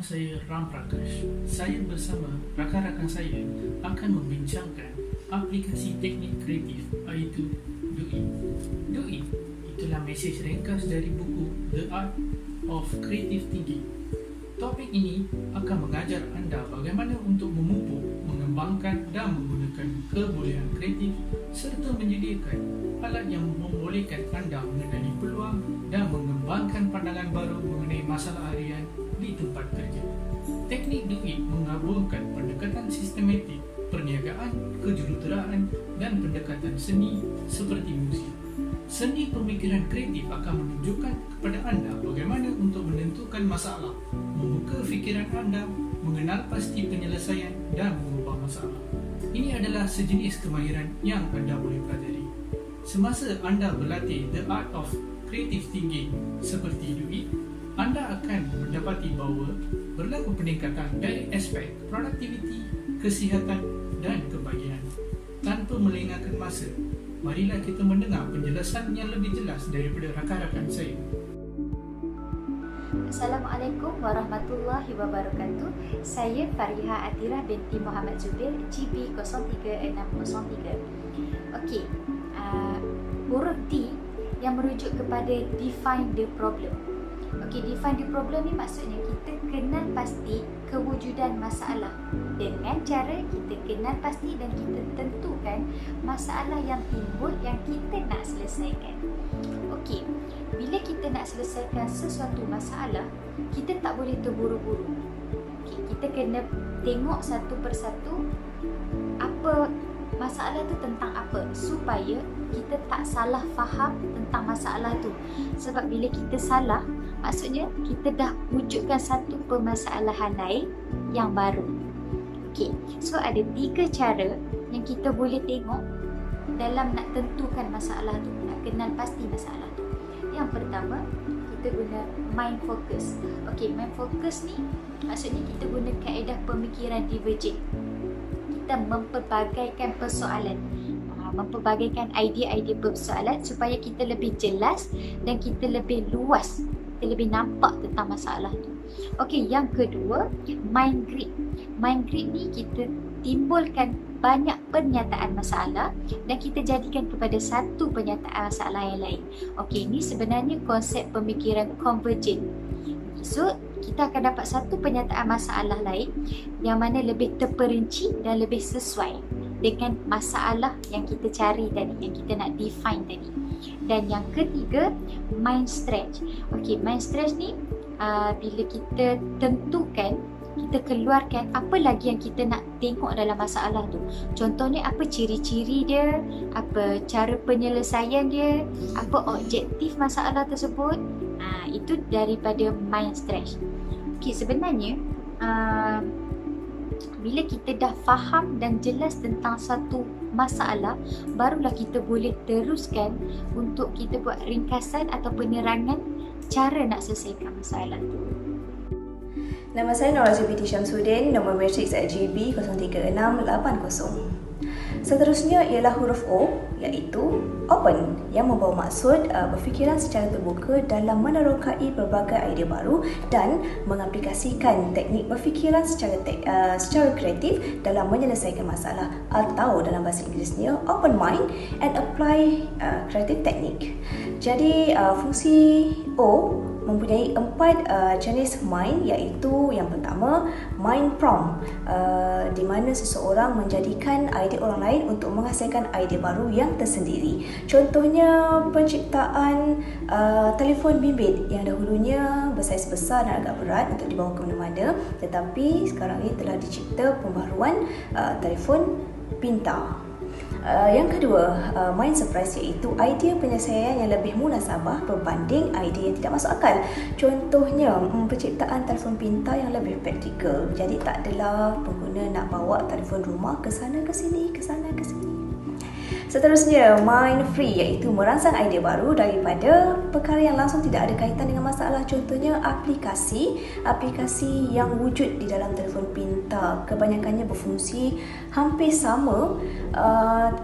saya Ram Prakash. Saya bersama rakan-rakan saya akan membincangkan aplikasi teknik kreatif iaitu DoIt. DoIt itulah mesej ringkas dari buku The Art of Creative Thinking. Topik ini akan mengajar anda bagaimana untuk memupuk, mengembangkan dan menggunakan kebolehan kreatif serta menyediakan alat yang membolehkan anda mengenali peluang dan mengembangkan pandangan baru mengenai masalah harian di tempat kerja. Teknik DoIt menggabungkan pendekatan sistematik, perniagaan, kejuruteraan dan pendekatan seni seperti muzik. Seni pemikiran kreatif akan menunjukkan kepada anda bagaimana untuk menentukan masalah, membuka fikiran anda, mengenal pasti penyelesaian dan mengubah masalah. Ini adalah sejenis kemahiran yang anda boleh pelajari. Semasa anda berlatih The Art of Creative Thinking seperti DoIt, anda akan mendapati bahawa berlaku peningkatan dari aspek produktiviti, kesihatan dan kebahagiaan. Tanpa melengahkan masa, marilah kita mendengar penjelasan yang lebih jelas daripada rakan-rakan saya. Assalamualaikum warahmatullahi wabarakatuh. Saya Fariha Atirah binti Muhammad Zubir, GB 03603. Okey, huruf D yang merujuk kepada define the problem. Okey, define the problem ni maksudnya kita kenal pasti kewujudan masalah dengan cara kita kenal pasti dan kita tentukan masalah yang timbul yang kita nak selesaikan. Okey, bila kita nak selesaikan sesuatu masalah, kita tak boleh terburu-buru. Okey, kita kena tengok satu persatu apa masalah tu tentang apa supaya kita tak salah faham tentang masalah tu. Sebab bila kita salah, maksudnya kita dah wujudkan satu permasalahan lain yang baru. Okey, so ada 3 cara yang kita boleh tengok dalam nak tentukan masalah tu, nak kenal pasti masalah tu. Yang pertama, kita guna mind focus. Okey, mind focus ni maksudnya kita guna kaedah pemikiran divergent. Kita memperbagaikan persoalan, memperbagaikan idea-idea persoalan supaya kita lebih jelas dan kita lebih luas, kita lebih nampak tentang masalah tu. Okey, yang kedua, mind grid. Mind grid ni kita timbulkan banyak pernyataan masalah dan kita jadikan kepada satu pernyataan masalah yang lain. Okey, ini sebenarnya konsep pemikiran convergent. So, kita akan dapat satu pernyataan masalah lain yang mana lebih terperinci dan lebih sesuai dengan masalah yang kita cari tadi, yang kita nak define tadi. Dan yang ketiga, mind stretch. Okey, mind stretch ni bila kita tentukan, kita keluarkan apa lagi yang kita nak tengok dalam masalah tu. Contohnya apa ciri-ciri dia, apa cara penyelesaian dia, apa objektif masalah tersebut. Itu daripada mind stretch. Okey, sebenarnya bila kita dah faham dan jelas tentang satu masalah, barulah kita boleh teruskan untuk kita buat ringkasan atau penerangan cara nak selesaikan masalah tu. Nama saya Norazul binti Syamsuddin, nombor matriks GB 03680. Seterusnya ialah huruf O, iaitu open, yang membawa maksud berfikiran secara terbuka dalam menerokai berbagai idea baru dan mengaplikasikan teknik berfikiran secara kreatif dalam menyelesaikan masalah, atau dalam bahasa Inggerisnya open mind and apply creative technique. Jadi fungsi O mempunyai 4 jenis mind, iaitu yang pertama, mind prompt, di mana seseorang menjadikan idea orang lain untuk menghasilkan idea baru yang tersendiri. Contohnya penciptaan telefon bimbit yang dahulunya bersaiz besar dan agak berat untuk dibawa ke mana-mana, tetapi sekarang ini telah dicipta pembaharuan telefon pintar. Yang kedua, mind surprise, iaitu idea penyelesaian yang lebih munasabah berbanding idea yang tidak masuk akal. Contohnya penciptaan telefon pintar yang lebih praktikal. Jadi tak adalah pengguna nak bawa telefon rumah ke sana ke sini, ke sana ke sini. Seterusnya, mind free, iaitu merangsang idea baru daripada perkara yang langsung tidak ada kaitan dengan masalah. Contohnya aplikasi yang wujud di dalam telefon pintar. Kebanyakannya berfungsi hampir sama,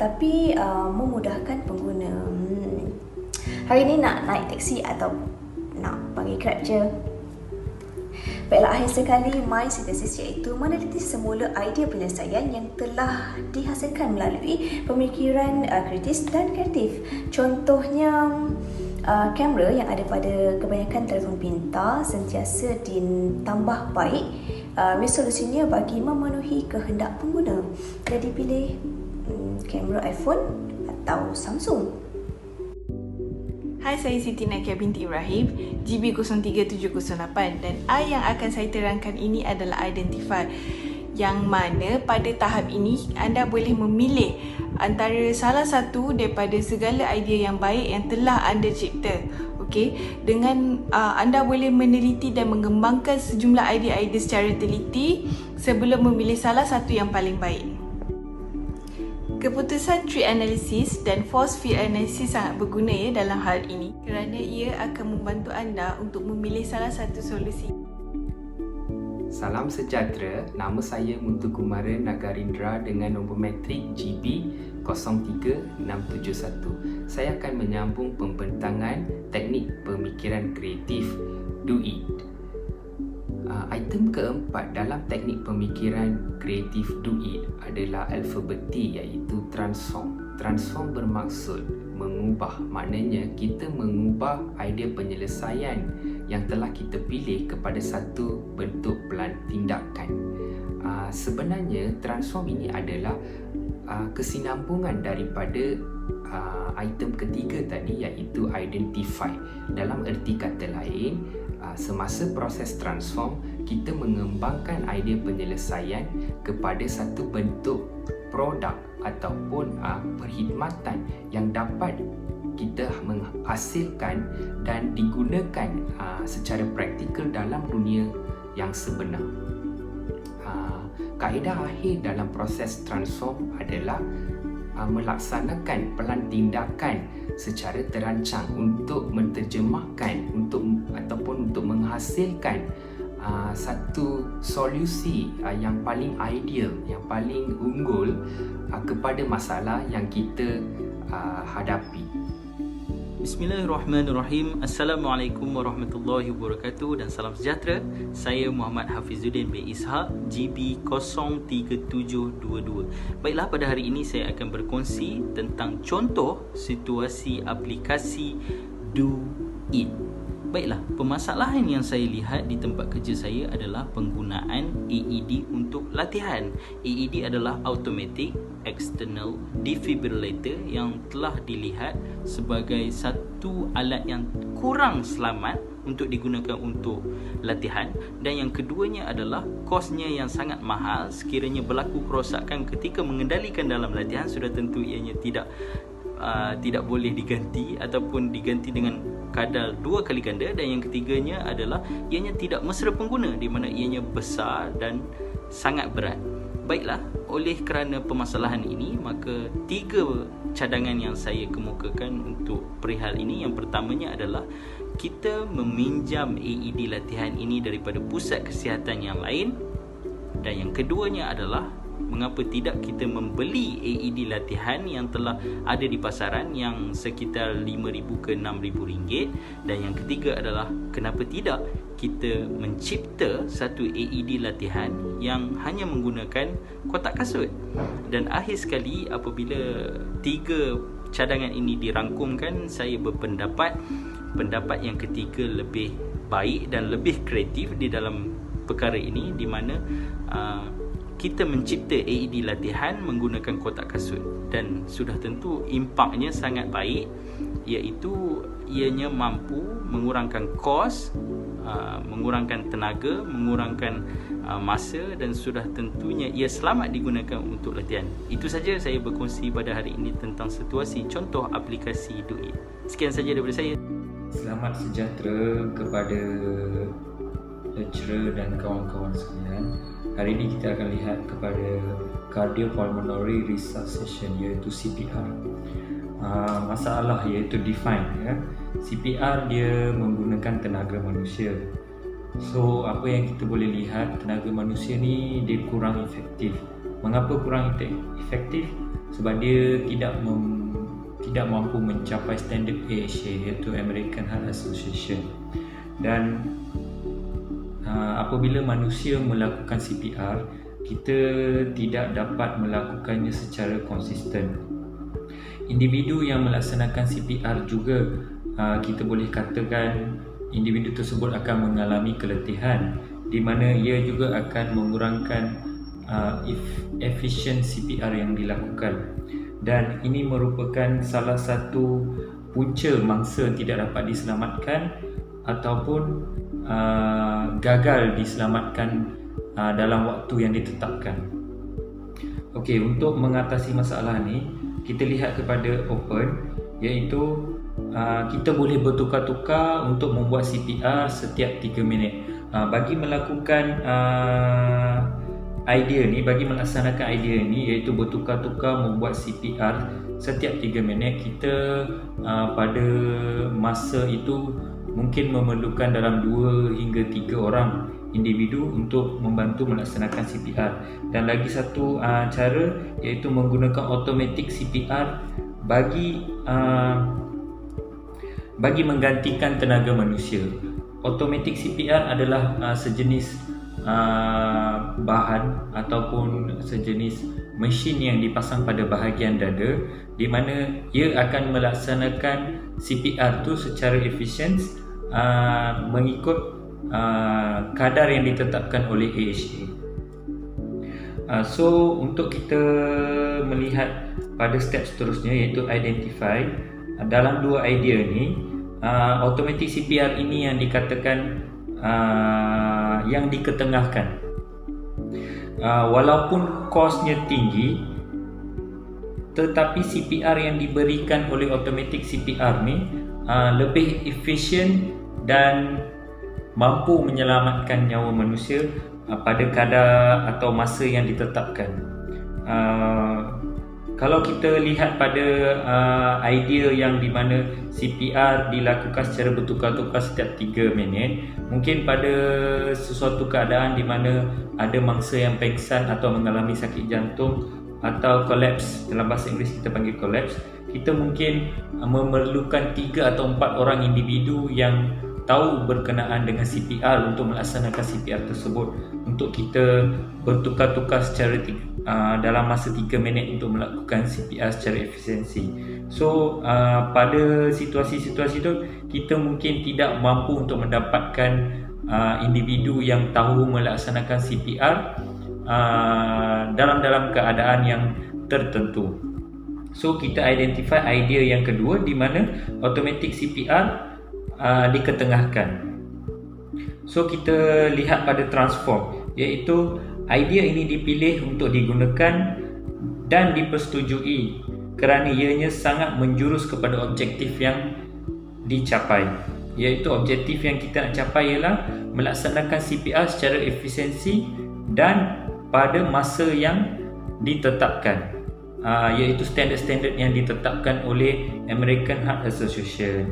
tapi memudahkan pengguna. Hari ini nak naik teksi atau nak panggil Grab je. Baiklah, akhir sekali my synthesis iaitu meneliti semula idea penyelesaian yang telah dihasilkan melalui pemikiran kritis dan kreatif. Contohnya kamera yang ada pada kebanyakan telefon pintar sentiasa ditambah baik resolusinya bagi memenuhi kehendak pengguna. Ada dipilih kamera iPhone atau Samsung. Hai, saya Siti Nakia binti Ibrahim, GB03708, dan I yang akan saya terangkan ini adalah identifier yang mana pada tahap ini anda boleh memilih antara salah satu daripada segala idea yang baik yang telah anda cipta. Okey, dengan anda boleh meneliti dan mengembangkan sejumlah idea-idea secara teliti sebelum memilih salah satu yang paling baik. Keputusan tree analysis dan force field analysis sangat berguna dalam hal ini kerana ia akan membantu anda untuk memilih salah satu solusi. Salam sejahtera, nama saya Muntu Kumara Nagarindra dengan nombor matrik GB03671. Saya akan menyambung pembentangan teknik pemikiran kreatif Do It. Item keempat dalam teknik pemikiran kreatif Do It adalah alfabet T, iaitu transform. Transform bermaksud mengubah, maknanya kita mengubah idea penyelesaian yang telah kita pilih kepada satu bentuk pelan tindakan. Sebenarnya transform ini adalah kesinambungan daripada item ketiga tadi, iaitu identify. Dalam erti kata lain, semasa proses transform, kita mengembangkan idea penyelesaian kepada satu bentuk produk ataupun perkhidmatan yang dapat kita menghasilkan dan digunakan secara praktikal dalam dunia yang sebenar. Kaedah akhir dalam proses transform adalah melaksanakan pelan tindakan secara terancang untuk menterjemahkan ataupun untuk menghasilkan satu solusi yang paling ideal, yang paling unggul kepada masalah yang kita hadapi. Bismillahirrahmanirrahim. Assalamualaikum warahmatullahi wabarakatuh dan salam sejahtera. Saya Muhammad Hafizuddin bin Ishaq, GB03722. Baiklah, pada hari ini saya akan berkongsi tentang contoh situasi aplikasi Do It. Baiklah, permasalahan yang saya lihat di tempat kerja saya adalah penggunaan AED untuk latihan. AED adalah Automatic External Defibrillator yang telah dilihat sebagai satu alat yang kurang selamat untuk digunakan untuk latihan, dan yang keduanya adalah kosnya yang sangat mahal. Sekiranya berlaku kerosakan ketika mengendalikan dalam latihan, sudah tentu ianya tidak boleh diganti ataupun diganti dengan kadar 2 kali ganda, dan yang ketiganya adalah ianya tidak mesra pengguna di mana ianya besar dan sangat berat. Baiklah, oleh kerana permasalahan ini, maka 3 cadangan yang saya kemukakan untuk perihal ini. Yang pertamanya adalah kita meminjam AED latihan ini daripada pusat kesihatan yang lain, dan yang keduanya adalah mengapa tidak kita membeli AED latihan yang telah ada di pasaran yang sekitar RM5,000 ke RM6,000, dan yang ketiga adalah kenapa tidak kita mencipta satu AED latihan yang hanya menggunakan kotak kasut. Dan akhir sekali, apabila 3 cadangan ini dirangkumkan, saya berpendapat yang ketiga lebih baik dan lebih kreatif di dalam perkara ini, di mana kita mencipta AED latihan menggunakan kotak kasut, dan sudah tentu impaknya sangat baik, iaitu ianya mampu mengurangkan kos, mengurangkan tenaga, mengurangkan masa, dan sudah tentunya ia selamat digunakan untuk latihan. Itu saja saya berkongsi pada hari ini tentang situasi contoh aplikasi Do It. Sekian saja daripada saya. Selamat sejahtera kepada lecturer dan kawan-kawan sekalian. Hari ini kita akan lihat kepada cardiopulmonary resuscitation, iaitu CPR. Masalah iaitu define, ya. CPR dia menggunakan tenaga manusia. So apa yang kita boleh lihat, tenaga manusia ni dia kurang efektif. Mengapa kurang efektif? Sebab dia tidak mampu mencapai standard AHA, iaitu American Heart Association. Dan apabila manusia melakukan CPR, kita tidak dapat melakukannya secara konsisten. Individu yang melaksanakan CPR juga kita boleh katakan individu tersebut akan mengalami keletihan, di mana ia juga akan mengurangkan efisien CPR yang dilakukan, dan ini merupakan salah satu punca mangsa tidak dapat diselamatkan ataupun gagal diselamatkan dalam waktu yang ditetapkan. Okey, untuk mengatasi masalah ni, kita lihat kepada open, iaitu kita boleh bertukar-tukar untuk membuat CPR setiap 3 minit. Bagi melakukan bagi melaksanakan idea ni, iaitu bertukar-tukar membuat CPR setiap 3 minit, kita pada masa itu mungkin memerlukan dalam 2 hingga 3 orang individu untuk membantu melaksanakan CPR. Dan lagi satu cara, iaitu menggunakan automatic CPR bagi menggantikan tenaga manusia. Automatic CPR adalah sejenis bahan ataupun sejenis mesin yang dipasang pada bahagian dada, di mana ia akan melaksanakan CPR tu secara efisien mengikut kadar yang ditetapkan oleh AHA. So untuk kita melihat pada step seterusnya, iaitu identify, dalam dua idea ni, automatic CPR ini yang dikatakan yang diketengahkan. Walaupun kosnya tinggi, tetapi CPR yang diberikan oleh automatic CPR ni lebih efisien dan mampu menyelamatkan nyawa manusia pada kadar atau masa yang ditetapkan. Kalau kita lihat pada idea yang di mana CPR dilakukan secara bertukar-tukar setiap 3 minit, mungkin pada sesuatu keadaan di mana ada mangsa yang pengsan atau mengalami sakit jantung atau collapse, dalam bahasa Inggeris kita panggil collapse, kita mungkin memerlukan 3 atau 4 orang individu yang tahu berkenaan dengan CPR untuk melaksanakan CPR tersebut, untuk kita bertukar-tukar secara dalam masa 3 minit untuk melakukan CPR secara efisiensi. So pada situasi-situasi itu kita mungkin tidak mampu untuk mendapatkan individu yang tahu melaksanakan CPR dalam keadaan yang tertentu. So kita identify idea yang kedua, di mana automatic CPR diketengahkan. So kita lihat pada transform, iaitu idea ini dipilih untuk digunakan dan dipersetujui kerana ianya sangat menjurus kepada objektif yang dicapai. Iaitu objektif yang kita nak capai ialah melaksanakan CPR secara efisiensi dan pada masa yang ditetapkan, iaitu standard-standard yang ditetapkan oleh American Heart Association.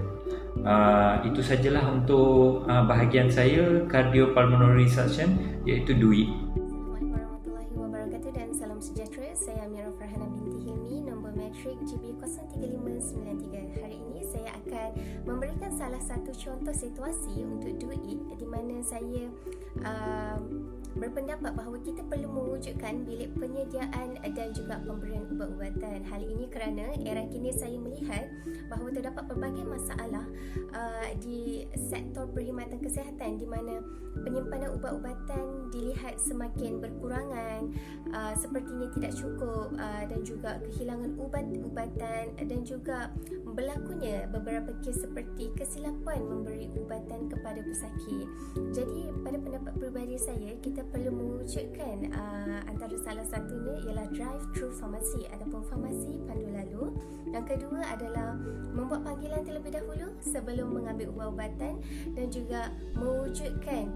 Itu sajalah untuk bahagian saya, cardiopulmonary resuscitation, iaitu DUIT. Assalamualaikum warahmatullahi wabarakatuh dan salam sejahtera. Saya Amirah Farhana binti Hilmi, nombor matrik GB 03593. Hari ini saya akan memberikan salah satu contoh situasi untuk DUIT di mana saya berpendapat bahawa kita perlu mewujudkan bilik penyediaan dan juga pemberian ubat-ubatan. Hal ini kerana era kini saya melihat bahawa terdapat pelbagai masalah di sektor perkhidmatan kesihatan, di mana penyimpanan ubat-ubatan dilihat semakin berkurangan, sepertinya tidak cukup, dan juga kehilangan ubat-ubatan, dan juga berlakunya beberapa kes seperti kesilapan memberi ubatan kepada pesakit. Jadi pada pendapat peribadi saya, kita perlu mewujudkan antara salah satunya ialah drive-thru pharmacy ataupun farmasi pandu lalu. Yang kedua adalah membuat panggilan terlebih dahulu sebelum mengambil ubat-ubatan, dan juga mewujudkan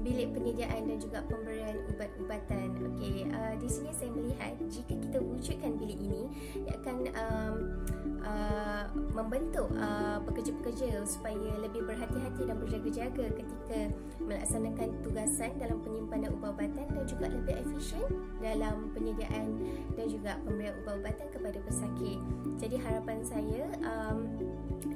bilik penyediaan dan juga pemberian ubat-ubatan. Okey, di sini saya melihat jika kita wujudkan bilik ini, ia akan membentuk pekerja-pekerja supaya lebih berhati-hati dan berjaga-jaga ketika melaksanakan tugasan dalam penyimpanan ubat-ubatan dan juga lebih efisien dalam penyediaan dan juga pemberian ubat-ubatan kepada pesakit. Jadi harapan saya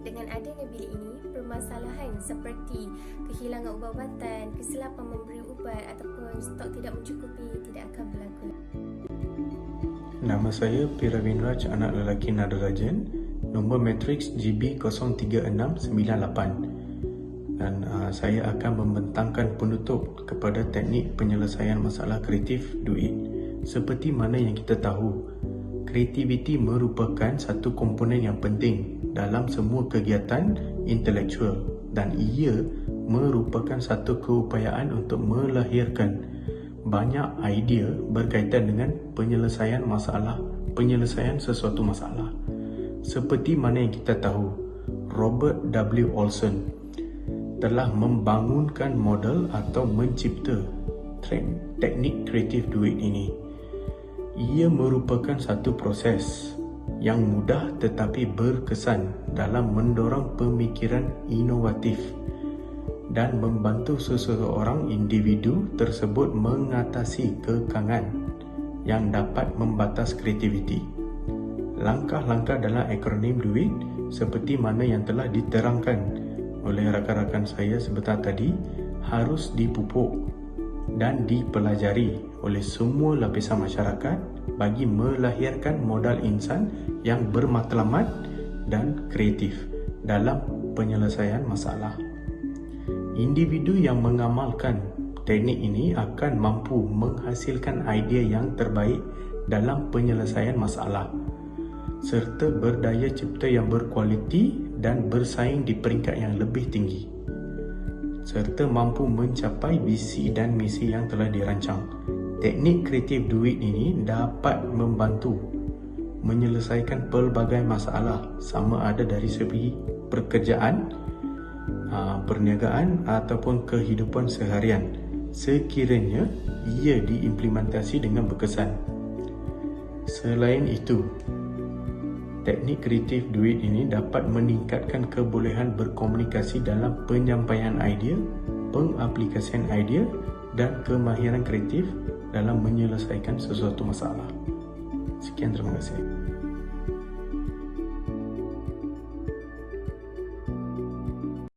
dengan adanya bilik ini, permasalahan seperti kehilangan ubat-ubatan, kesilapan memberi ubat ataupun stok tidak mencukupi tidak akan berlaku. Nama saya Piravin Raj, anak lelaki Nadarajan, nombor matriks GB03698, dan saya akan membentangkan penutup kepada teknik penyelesaian masalah kreatif duit. Seperti mana yang kita tahu, kreativiti merupakan satu komponen yang penting dalam semua kegiatan intelektual dan ia merupakan satu keupayaan untuk melahirkan banyak idea berkaitan dengan penyelesaian sesuatu masalah. Seperti mana yang kita tahu, Robert W. Olson telah membangunkan model atau mencipta teknik kreatif duit ini. Ia merupakan satu proses yang mudah tetapi berkesan dalam mendorong pemikiran inovatif dan membantu seseorang individu tersebut mengatasi kekangan yang dapat membatas kreativiti. Langkah-langkah dalam akronim duit seperti mana yang telah diterangkan oleh rakan-rakan saya sebentar tadi harus dipupuk dan dipelajari oleh semua lapisan masyarakat bagi melahirkan modal insan yang bermatlamat dan kreatif dalam penyelesaian masalah. Individu yang mengamalkan teknik ini akan mampu menghasilkan idea yang terbaik dalam penyelesaian masalah serta berdaya cipta yang berkualiti dan bersaing di peringkat yang lebih tinggi serta mampu mencapai visi dan misi yang telah dirancang. Teknik kreatif duit ini dapat membantu menyelesaikan pelbagai masalah sama ada dari segi pekerjaan, perniagaan ataupun kehidupan seharian sekiranya ia diimplementasi dengan berkesan. Selain itu, teknik kreatif duit ini dapat meningkatkan kebolehan berkomunikasi dalam penyampaian idea, pengaplikasian idea dan kemahiran kreatif dalam menyelesaikan sesuatu masalah. Sekian, terima kasih.